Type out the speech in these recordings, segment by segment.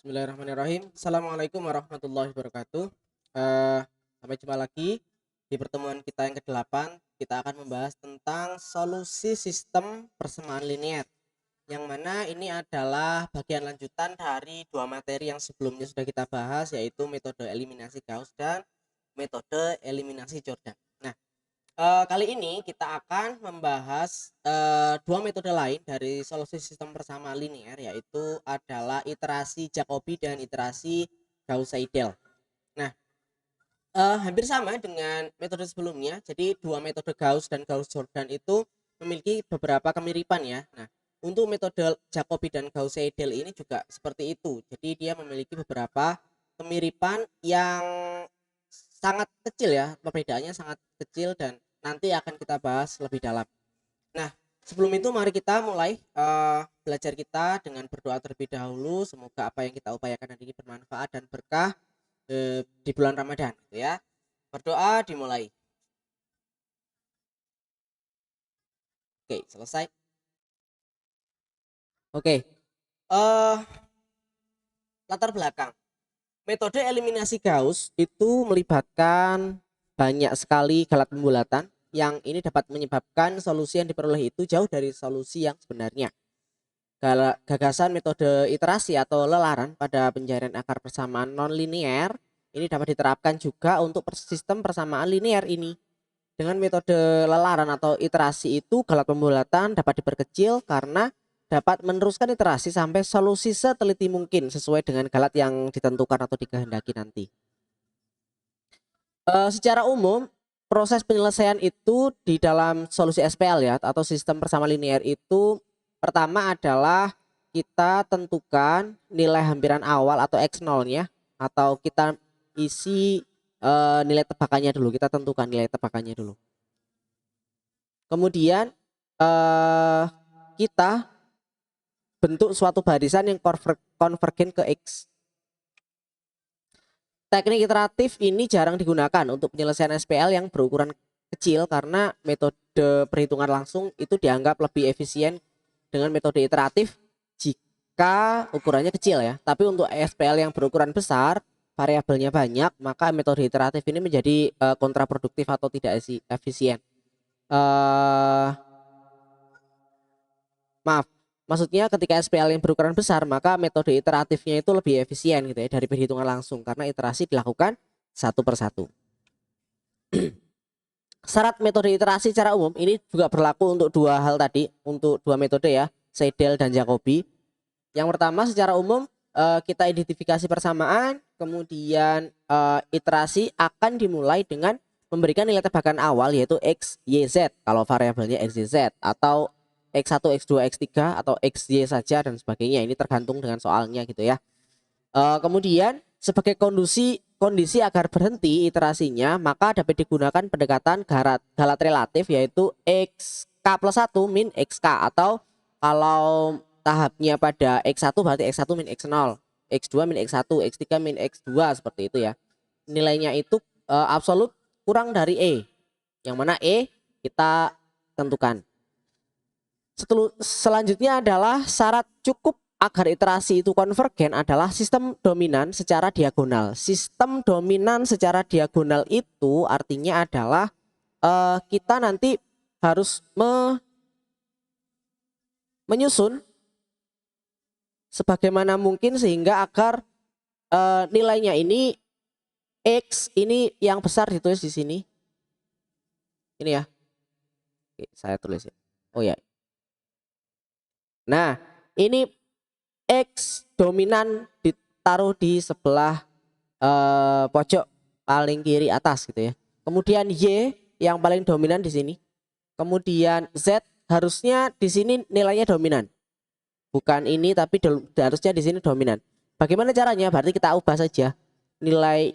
Bismillahirrahmanirrahim. Assalamualaikum warahmatullahi wabarakatuh. Eh, Sampai jumpa lagi di pertemuan kita yang ke-8. Kita akan membahas tentang solusi sistem persamaan linear. Yang mana ini adalah bagian lanjutan dari dua materi yang sebelumnya sudah kita bahas, yaitu metode eliminasi Gauss dan metode eliminasi Jordan. Nah, kali ini kita akan membahas dua metode lain dari solusi sistem persamaan linear, yaitu adalah iterasi Jacobi dan iterasi Gauss-Seidel. Nah, hampir sama dengan metode sebelumnya. Jadi dua metode Gauss dan Gauss-Jordan itu memiliki beberapa kemiripan ya. Nah, untuk metode Jacobi dan Gauss-Seidel ini juga seperti itu. Jadi dia memiliki beberapa kemiripan yang sangat kecil ya, perbedaannya sangat kecil dan nanti akan kita bahas lebih dalam. Nah, sebelum itu mari kita mulai belajar kita dengan berdoa terlebih dahulu. Semoga apa yang kita upayakan hari ini bermanfaat dan berkah di bulan Ramadan, gitu ya. Berdoa dimulai. Oke, selesai. Oke. eh Latar belakang. Metode eliminasi Gauss itu melibatkan banyak sekali galat pembulatan yang ini dapat menyebabkan solusi yang diperoleh itu jauh dari solusi yang sebenarnya. Gagasan metode iterasi atau lelaran pada pencarian akar persamaan non-linear ini dapat diterapkan juga untuk sistem persamaan linear ini. Dengan metode lelaran atau iterasi itu galat pembulatan dapat diperkecil karena dapat meneruskan iterasi sampai solusi seteliti mungkin sesuai dengan galat yang ditentukan atau dikehendaki nanti. Secara umum proses penyelesaian itu di dalam solusi SPL ya atau sistem persamaan linear itu pertama adalah kita tentukan nilai hampiran awal atau X0-nya atau kita isi nilai tebakannya dulu, kita tentukan nilai tebakannya dulu. Kemudian kita bentuk suatu barisan yang konvergen ke X. Teknik iteratif ini jarang digunakan untuk penyelesaian SPL yang berukuran kecil karena metode perhitungan langsung itu dianggap lebih efisien dengan metode iteratif jika ukurannya kecil ya. Tapi untuk SPL yang berukuran besar, variabelnya banyak, maka metode iteratif ini menjadi kontraproduktif atau tidak efisien. Maaf, maksudnya ketika SPL yang berukuran besar maka metode iteratifnya itu lebih efisien gitu ya dari perhitungan langsung karena iterasi dilakukan satu persatu. Syarat metode iterasi secara umum ini juga berlaku untuk dua hal tadi, untuk dua metode ya, Seidel dan Jacobi. Yang pertama secara umum kita identifikasi persamaan, kemudian iterasi akan dimulai dengan memberikan nilai tebakan awal yaitu X, Y, Z kalau variabelnya X, Y, Z atau X1, X2, X3 atau XY saja dan sebagainya. Ini tergantung dengan soalnya gitu ya. Kemudian sebagai kondisi agar berhenti iterasinya, maka dapat digunakan pendekatan galat relatif yaitu XK plus 1 min XK atau kalau tahapnya pada X1 berarti X1 min X0, X2 min X1, X3 min X2 seperti itu ya. Nilainya itu absolut kurang dari E. Yang mana E kita tentukan. Selanjutnya adalah syarat cukup agar iterasi itu konvergen adalah sistem dominan secara diagonal. Sistem dominan secara diagonal itu artinya adalah kita nanti harus menyusun sebagaimana mungkin sehingga agar nilainya ini X ini yang besar ditulis di sini. Ini ya. Oke, saya tulis ya. Oh ya. Nah, ini X dominan ditaruh di sebelah pojok paling kiri atas gitu ya. Kemudian Y yang paling dominan di sini. Kemudian Z harusnya di sini nilainya dominan. Bukan ini tapi harusnya di sini dominan. Bagaimana caranya? Berarti kita ubah saja nilai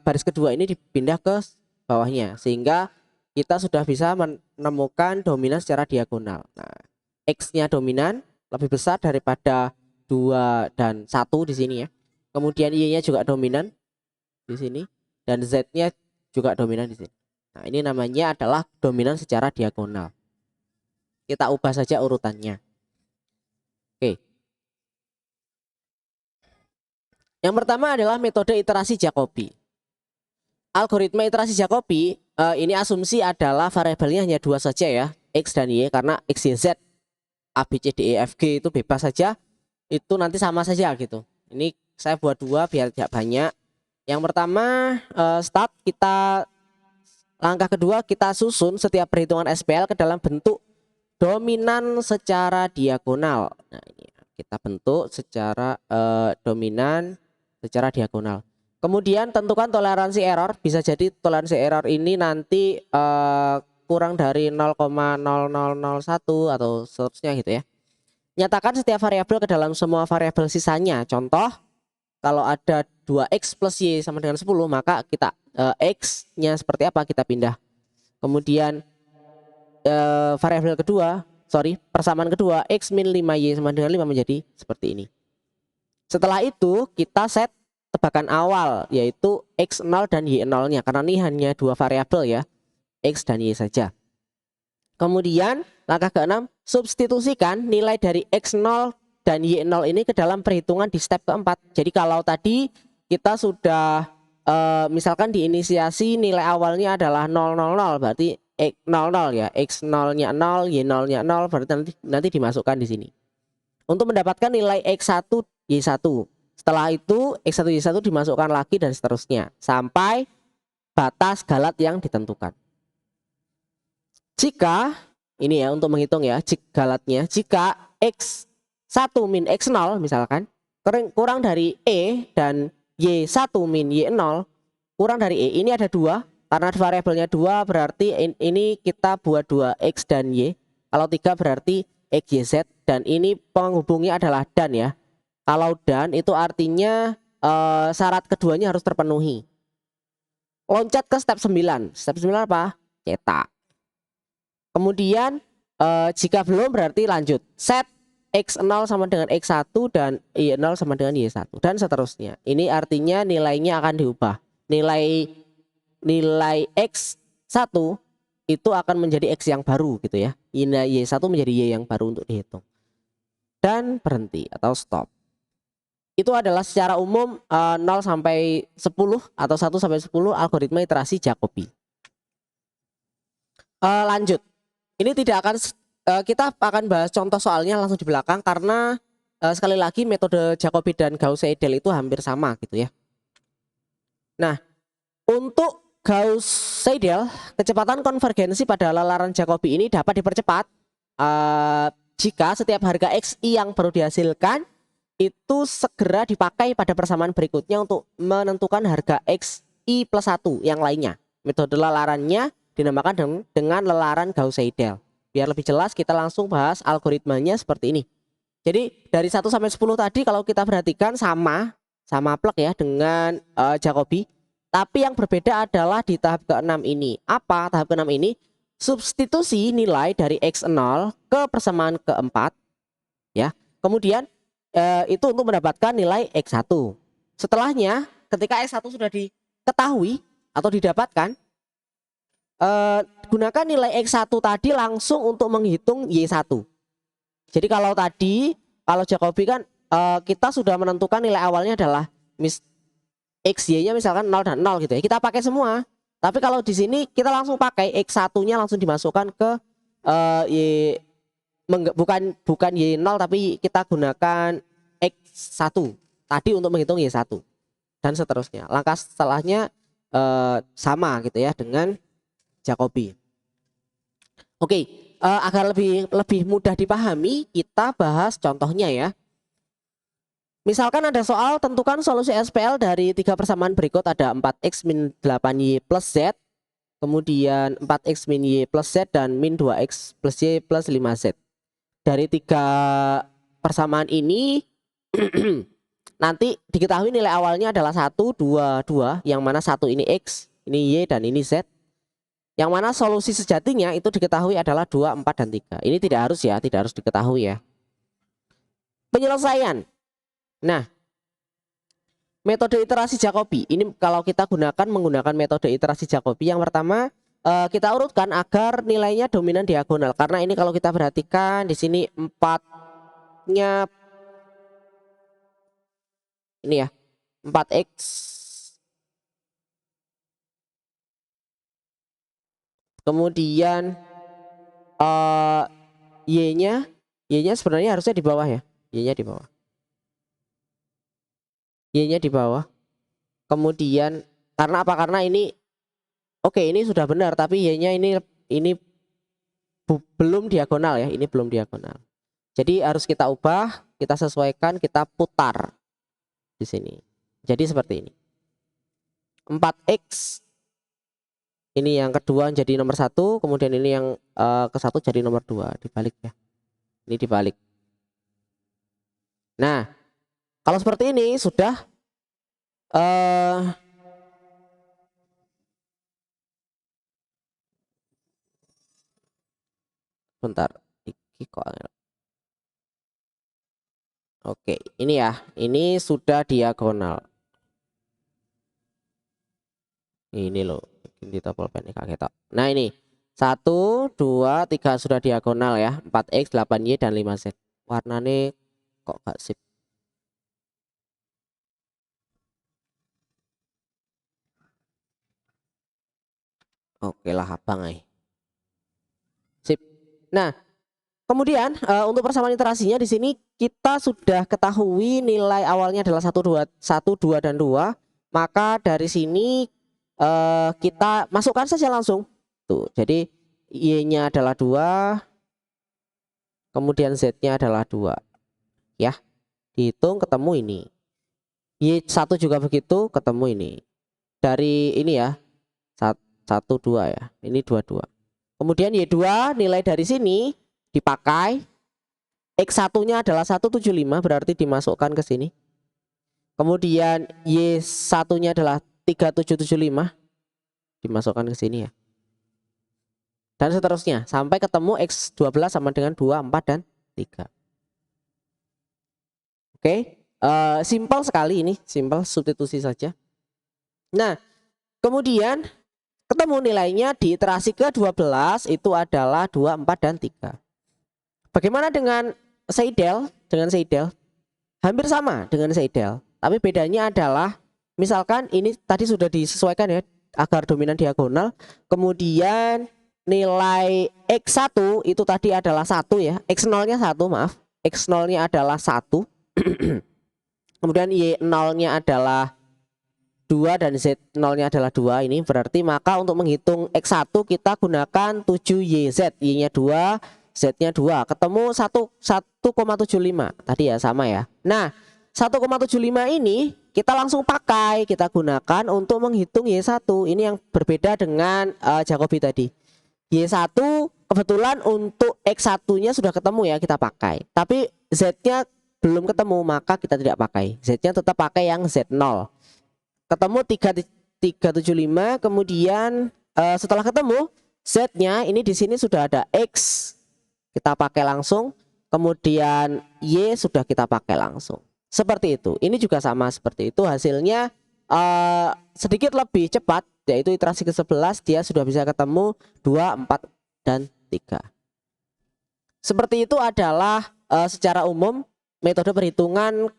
baris kedua ini dipindah ke bawahnya sehingga kita sudah bisa menemukan dominan secara diagonal. Nah, X-nya dominan lebih besar daripada 2 dan 1 di sini ya. Kemudian Y-nya juga dominan di sini dan Z-nya juga dominan di sini. Nah, ini namanya adalah dominan secara diagonal. Kita ubah saja urutannya. Oke. Yang pertama adalah metode iterasi Jacobi. Algoritma iterasi Jacobi ini asumsi adalah variabelnya hanya dua saja ya, X dan Y, karena X, Y, Z, A, B, C, D, E, F, G itu bebas saja, itu nanti sama saja gitu. Ini saya buat dua biar tidak banyak. Yang pertama start, kita langkah kedua kita susun setiap perhitungan SPL ke dalam bentuk dominan secara diagonal. Nah ini kita bentuk secara dominan secara diagonal. Kemudian tentukan toleransi error. Bisa jadi toleransi error ini nanti kurang dari 0,0001 atau seterusnya gitu ya. Nyatakan setiap variabel ke dalam semua variabel sisanya. Contoh, kalau ada 2x plus y sama dengan 10, maka kita x-nya seperti apa kita pindah. Kemudian variabel kedua, persamaan kedua, x min 5y sama dengan 5 menjadi seperti ini. Setelah itu kita set tebakan awal, yaitu x0 dan y0 nya, karena ini hanya dua variabel ya, x dan y saja. Kemudian langkah ke-6, substitusikan nilai dari x0 dan y0 ini ke dalam perhitungan di step keempat. Jadi kalau tadi kita sudah misalkan diinisiasi nilai awalnya adalah 000, berarti x00 ya, x0 nya 0, y0 nya 0, berarti nanti dimasukkan di sini untuk mendapatkan nilai x1 y1. Setelah itu x1 y1 dimasukkan lagi dan seterusnya sampai batas galat yang ditentukan. Jika ini ya untuk menghitung ya, galatnya, jika x1 min x0 misalkan kurang dari e dan y1 min y0 kurang dari e, ini ada dua, karena variabelnya dua berarti ini kita buat dua x dan y. Kalau tiga berarti x, y, z, dan ini penghubungnya adalah dan ya. Kalau dan itu artinya syarat keduanya harus terpenuhi. Loncat ke step 9. Step 9 apa? Cetak. Kemudian jika belum berarti lanjut. Set x0 sama dengan x1 dan y0 sama dengan y1 dan seterusnya. Ini artinya nilainya akan diubah. Nilai x1 itu akan menjadi x yang baru gitu ya. Y1 menjadi y yang baru untuk dihitung. Dan berhenti atau stop. Itu adalah secara umum 0 sampai 10 atau 1 sampai 10 algoritma iterasi Jacobi. Lanjut. Ini tidak akan kita akan bahas contoh soalnya langsung di belakang, karena sekali lagi metode Jacobi dan Gauss-Seidel itu hampir sama gitu ya. Nah, untuk Gauss-Seidel, kecepatan konvergensi pada lelaran Jacobi ini dapat dipercepat jika setiap harga xi yang baru dihasilkan itu segera dipakai pada persamaan berikutnya untuk menentukan harga xi plus 1 yang lainnya. Metode lelarannya dinamakan dengan lelaran Gauss-Seidel. Biar lebih jelas kita langsung bahas algoritmanya seperti ini. Jadi dari 1 sampai 10 tadi kalau kita perhatikan sama plek ya dengan Jacobi. Tapi yang berbeda adalah di tahap ke-6 ini. Apa tahap ke-6 ini? Substitusi nilai dari x0 ke persamaan keempat ya. Kemudian itu untuk mendapatkan nilai x1. Setelahnya ketika x1 sudah diketahui atau didapatkan, gunakan nilai x1 tadi langsung untuk menghitung y1. Jadi kalau Jacobi kan kita sudah menentukan nilai awalnya adalah xy-nya misalkan 0 dan 0 gitu ya. Kita pakai semua. Tapi kalau di sini kita langsung pakai x1-nya langsung dimasukkan ke bukan y0 tapi kita gunakan x1 tadi untuk menghitung y1 dan seterusnya. Langkah setelahnya sama gitu ya dengan Jacobi. Oke, agar lebih mudah dipahami kita bahas contohnya ya. Misalkan ada soal tentukan solusi SPL dari tiga persamaan berikut, ada 4x min 8y plus z, kemudian 4x min y plus z dan min 2x plus y plus 5z. Dari tiga persamaan ini nanti diketahui nilai awalnya adalah 1, 2, 2, yang mana satu ini x, ini y dan ini z. Yang mana solusi sejatinya itu diketahui adalah 2, 4 dan 3. Ini tidak harus ya, tidak harus diketahui ya. Penyelesaian. Nah, metode iterasi Jacobi ini kalau kita menggunakan metode iterasi Jacobi, yang pertama kita urutkan agar nilainya dominan diagonal, karena ini kalau kita perhatikan di sini 4-nya ini ya, 4x kemudian y-nya sebenarnya harusnya di bawah ya. Y-nya di bawah. Y-nya di bawah. Kemudian karena apa? Karena ini oke, ini sudah benar tapi y-nya ini belum diagonal ya. Ini belum diagonal. Jadi harus kita ubah, kita sesuaikan, kita putar di sini. Jadi seperti ini. 4x ini yang kedua jadi nomor 1, kemudian ini yang ke 1 jadi nomor 2, dibalik ya. Ini dibalik. Nah, kalau seperti ini sudah bentar. Iki kok. Oke, ini ya. Ini sudah diagonal. Ini loh, di pulpen kaget. Nah, ini 1 2 3 sudah diagonal ya. 4x 8y dan 5z. Warnanya kok gak sip. Oke lah abang sip. Nah, kemudian untuk persamaan iterasinya di sini kita sudah ketahui nilai awalnya adalah 1 2 dan 2. Maka dari sini kita masukkan saja langsung. Tuh, jadi y-nya adalah 2, kemudian z-nya adalah 2. Ya. Dihitung ketemu ini. Y1 juga begitu, ketemu ini. Dari ini ya. 1 2 ya. Ini 2 2. Kemudian Y2 nilai dari sini dipakai. X1-nya adalah 175 berarti dimasukkan ke sini. Kemudian Y1-nya adalah 3775 dimasukkan ke sini ya. Dan seterusnya sampai ketemu X12 sama dengan 2, 4 dan 3. Oke, simpel sekali ini, simpel substitusi saja. Nah, kemudian ketemu nilainya di iterasi ke-12 itu adalah 2, 4 dan 3. Bagaimana dengan Seidel? Dengan Seidel hampir sama dengan Seidel, tapi bedanya adalah misalkan ini tadi sudah disesuaikan ya agar dominan diagonal. Kemudian nilai X1 itu tadi adalah 1 ya. X0-nya 1, maaf. X0-nya adalah 1. Kemudian Y0-nya adalah 2 dan Z0-nya adalah 2. Ini berarti maka untuk menghitung X1 kita gunakan 7YZ. Y-nya 2, Z-nya 2. Ketemu 1,75. Tadi ya sama ya. Nah, 1,75 ini kita langsung pakai, kita gunakan untuk menghitung Y1. Ini yang berbeda dengan Jacobi tadi. Y1 kebetulan untuk X1-nya sudah ketemu ya, kita pakai. Tapi Z-nya belum ketemu, maka kita tidak pakai. Z-nya tetap pakai yang Z0. Ketemu 375, kemudian setelah ketemu Z-nya ini di sini sudah ada X. Kita pakai langsung, kemudian Y sudah kita pakai langsung. Seperti itu. Ini juga sama seperti itu, hasilnya sedikit lebih cepat, yaitu iterasi ke-11 dia sudah bisa ketemu 2, 4 dan 3. Seperti itu adalah secara umum metode perhitungan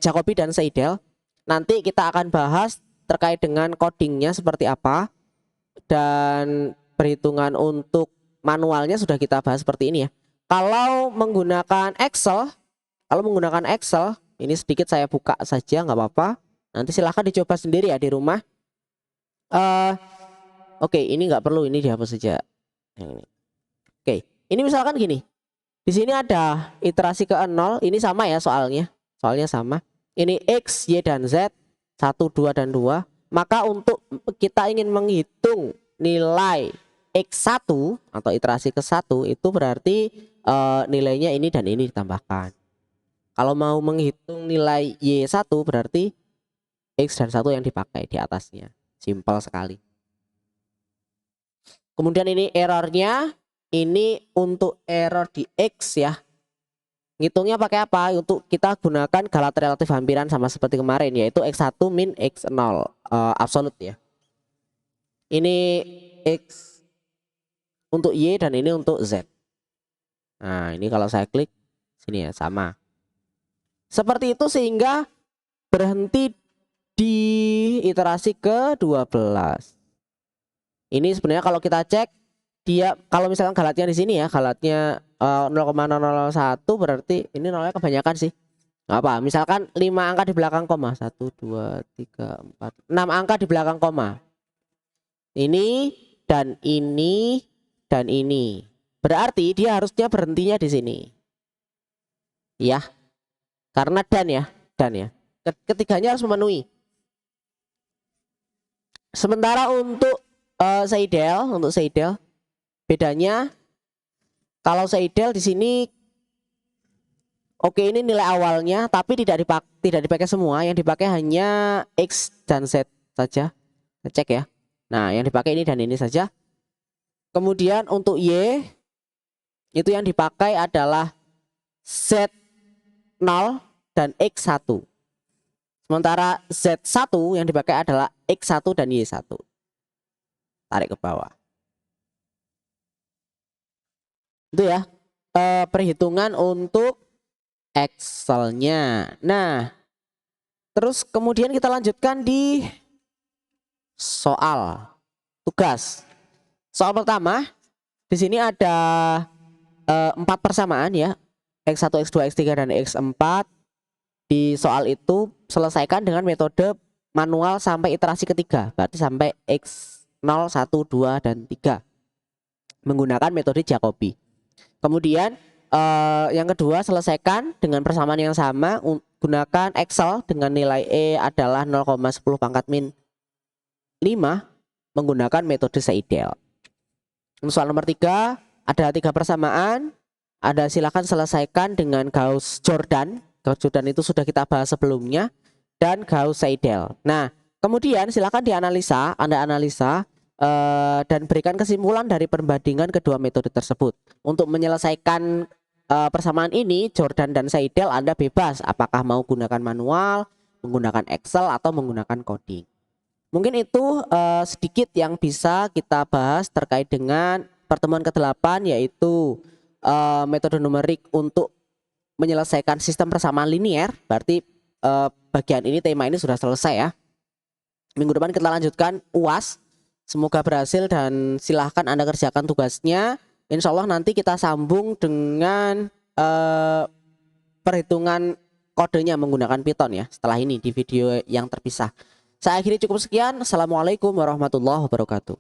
Jacobi dan Seidel. Nanti kita akan bahas terkait dengan codingnya seperti apa, dan perhitungan untuk manualnya sudah kita bahas seperti ini ya. Kalau menggunakan Excel, ini sedikit saya buka saja nggak apa-apa. Nanti silahkan dicoba sendiri ya di rumah. Oke, ini nggak perlu, ini dihapus saja. Oke, ini misalkan gini. Di sini ada iterasi ke-0, ini sama ya soalnya sama. Ini X, Y, dan Z 1, 2, dan 2. Maka untuk kita ingin menghitung nilai X1 atau iterasi ke-1 itu berarti nilainya ini dan ini ditambahkan. Kalau mau menghitung nilai Y1 berarti X dan 1 yang dipakai di atasnya. Simpel sekali. Kemudian ini errornya, ini untuk error di X ya. Ngitungnya pakai apa? Untuk kita gunakan galat relatif hampiran sama seperti kemarin, yaitu X1 min X0 absolut ya. Ini X untuk Y dan ini untuk Z. Nah, ini kalau saya klik sini ya sama. Seperti itu sehingga berhenti di iterasi ke-12. Ini sebenarnya kalau kita cek dia, kalau misalkan galatnya di sini ya, galatnya 0,001 berarti ini nolnya kebanyakan sih. Nggak apa, misalkan 5 angka di belakang koma, 1 2 3 4 6 angka di belakang koma. Ini dan ini dan ini. Berarti dia harusnya berhentinya di sini. Ya. Karena dan ya. Ketiganya harus memenuhi. Sementara untuk Seidel bedanya kalau Seidel di sini oke, ini nilai awalnya tapi tidak dipakai semua, yang dipakai hanya X dan Z saja. Kita cek ya. Nah, yang dipakai ini dan ini saja. Kemudian untuk Y itu yang dipakai adalah Z0 dan X1. Sementara Z1 yang dipakai adalah X1 dan Y1. Tarik ke bawah. Itu ya perhitungan untuk Excelnya. Nah, terus kemudian kita lanjutkan di soal tugas. Soal pertama di sini ada 4 persamaan ya, X1, X2, X3 dan X4. Di soal itu selesaikan dengan metode manual sampai iterasi ketiga, berarti sampai X0, 1, 2 dan 3 menggunakan metode Jacobi. Kemudian yang kedua selesaikan dengan persamaan yang sama, gunakan Excel dengan nilai E adalah 0,10 pangkat min 5 menggunakan metode Seidel. Soal nomor 3 ada 3 persamaan, ada silakan selesaikan dengan Gauss-Jordan. Gauss-Jordan itu sudah kita bahas sebelumnya, dan Gauss-Seidel. Nah, kemudian silakan Anda analisa dan berikan kesimpulan dari perbandingan kedua metode tersebut. Untuk menyelesaikan persamaan ini, Jordan dan Seidel, Anda bebas apakah mau gunakan manual, menggunakan Excel atau menggunakan coding. Mungkin itu sedikit yang bisa kita bahas terkait dengan pertemuan ke-8, yaitu metode numerik untuk menyelesaikan sistem persamaan linear. Berarti bagian ini, tema ini sudah selesai ya. Minggu depan kita lanjutkan UAS. Semoga berhasil dan silahkan Anda kerjakan tugasnya. Insya Allah nanti kita sambung dengan perhitungan kodenya menggunakan Python ya, setelah ini di video yang terpisah. Saya akhiri cukup sekian. Assalamualaikum warahmatullahi wabarakatuh.